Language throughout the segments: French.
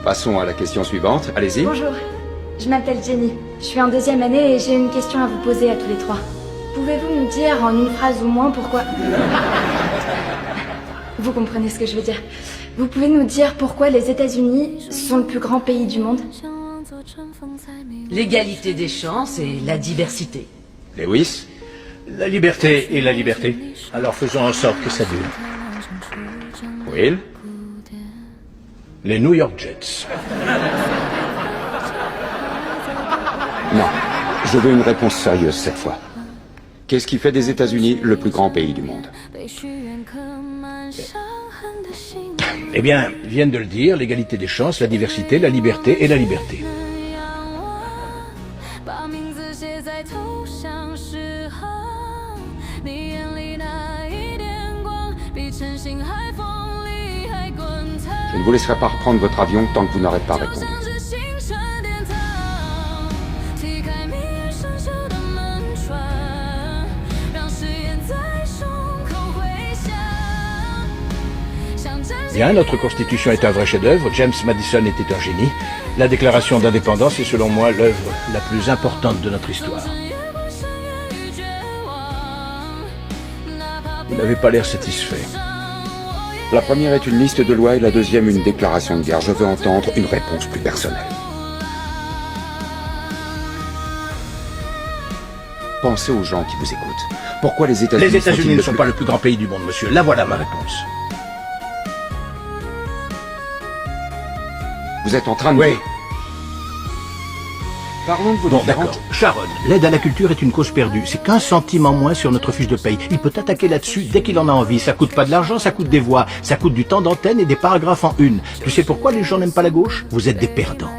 Passons à la question suivante, allez-y. Bonjour, je m'appelle Jenny. Je suis en 2e année et j'ai une question à vous poser à tous les trois. Pouvez-vous nous dire en une phrase ou moins pourquoi... Vous comprenez ce que je veux dire. Vous pouvez nous dire pourquoi les États-Unis sont le plus grand pays du monde? L'égalité des chances et la diversité. Lewis? La liberté et la liberté. Alors faisons en sorte que ça dure. Will? Les New York Jets. Non, je veux une réponse sérieuse cette fois. Qu'est-ce qui fait des États-Unis le plus grand pays du monde? Eh bien, viennent de le dire, l'égalité des chances, la diversité, la liberté et la liberté. Je ne vous laisserai pas reprendre votre avion tant que vous n'aurez pas répondu. Bien, notre Constitution est un vrai chef-d'œuvre, James Madison était un génie. La Déclaration d'indépendance est selon moi l'œuvre la plus importante de notre histoire. Vous n'avez pas l'air satisfait. La première est une liste de lois et la deuxième une déclaration de guerre. Je veux entendre une réponse plus personnelle. Pensez aux gens qui vous écoutent. Pourquoi les États-Unis Les États-Unis ne sont pas le plus grand pays du monde, monsieur. Là voilà ma réponse. Vous êtes en train de... Oui. Parlons de vos Bon, différentes... d'accord. Sharon, l'aide à la culture est une cause perdue. C'est qu'1 centime en moins sur notre fiche de paye. Il peut attaquer là-dessus dès qu'il en a envie. Ça coûte pas de l'argent, ça coûte des voix. Ça coûte du temps d'antenne et des paragraphes en une. Tu sais pourquoi les gens n'aiment pas la gauche? Vous êtes des perdants.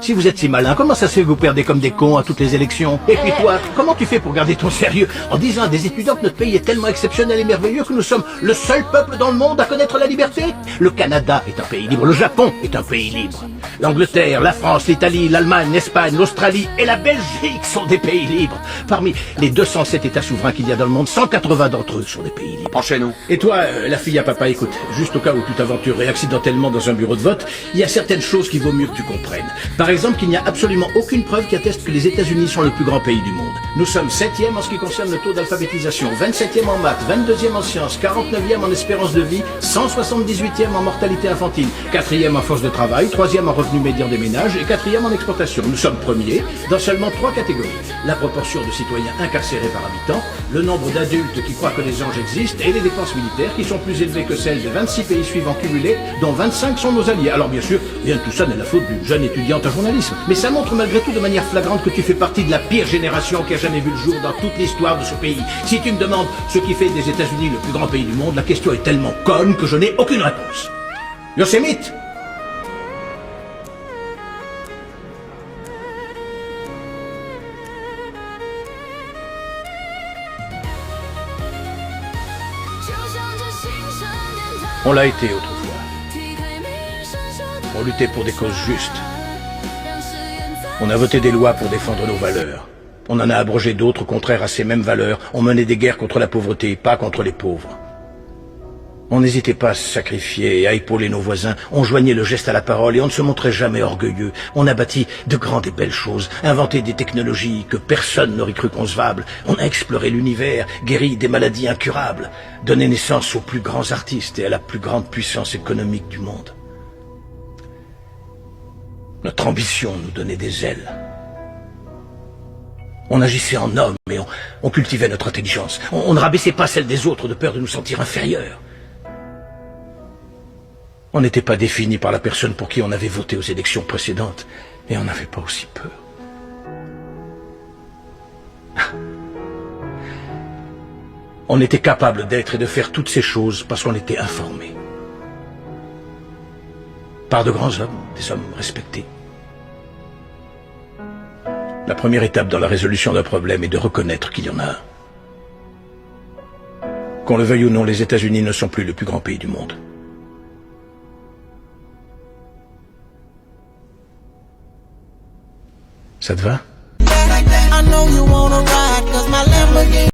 Si vous êtes si malin, comment ça se fait que vous perdez comme des cons à toutes les élections? Et puis toi, comment tu fais pour garder ton sérieux en disant à des étudiants que notre pays est tellement exceptionnel et merveilleux que nous sommes le seul peuple dans le monde à connaître la liberté? Le Canada est un pays libre, le Japon est un pays libre. L'Angleterre, la France, l'Italie, l'Allemagne, l'Espagne, l'Australie et la Belgique sont des pays libres. Parmi les 207 États souverains qu'il y a dans le monde, 180 d'entre eux sont des pays libres. Enchaînons. Et toi, la fille à papa, écoute, juste au cas où tu t'aventurerais accidentellement dans un bureau de vote, il y a certaines choses qu'il vaut mieux que tu comprennes. Par exemple, qu'il n'y a absolument aucune preuve qui atteste que les États-Unis sont le plus grand pays du monde. Nous sommes 7e en ce qui concerne le taux d'alphabétisation, 27e en maths, 22e en sciences, 49e en espérance de vie, 178e en mortalité infantile, 4e en force de travail, 3e en revenu médian des ménages et 4e en exportation. Nous sommes premiers dans seulement 3 catégories. La proportion de citoyens incarcérés par habitant, le nombre d'adultes qui croient que les anges existent et les dépenses militaires qui sont plus élevées que celles des 26 pays suivants cumulés, dont 25 sont nos alliés. Alors bien sûr, rien de tout ça n'est la faute d'une jeune étudiante en journalisme. Mais ça montre malgré tout de manière flagrante que tu fais partie de la pire génération qui a jamais vu le jour dans toute l'histoire de ce pays. Si tu me demandes ce qui fait des États-Unis le plus grand pays du monde, la question est tellement conne que je n'ai aucune réponse. Yosemite! On l'a été autrefois. On luttait pour des causes justes. On a voté des lois pour défendre nos valeurs. On en a abrogé d'autres contraires à ces mêmes valeurs. On menait des guerres contre la pauvreté, pas contre les pauvres. On n'hésitait pas à se sacrifier et à épauler nos voisins. On joignait le geste à la parole et on ne se montrait jamais orgueilleux. On a bâti de grandes et belles choses, inventé des technologies que personne n'aurait cru concevables. On a exploré l'univers, guéri des maladies incurables, donné naissance aux plus grands artistes et à la plus grande puissance économique du monde. Notre ambition nous donnait des ailes. On agissait en homme et on cultivait notre intelligence. On ne rabaissait pas celle des autres de peur de nous sentir inférieurs. On n'était pas défini par la personne pour qui on avait voté aux élections précédentes, et on n'avait pas aussi peur. On était capable d'être et de faire toutes ces choses parce qu'on était informés. Par de grands hommes, des hommes respectés. La première étape dans la résolution d'un problème est de reconnaître qu'il y en a un. Qu'on le veuille ou non, les États-Unis ne sont plus le plus grand pays du monde. Ça te va?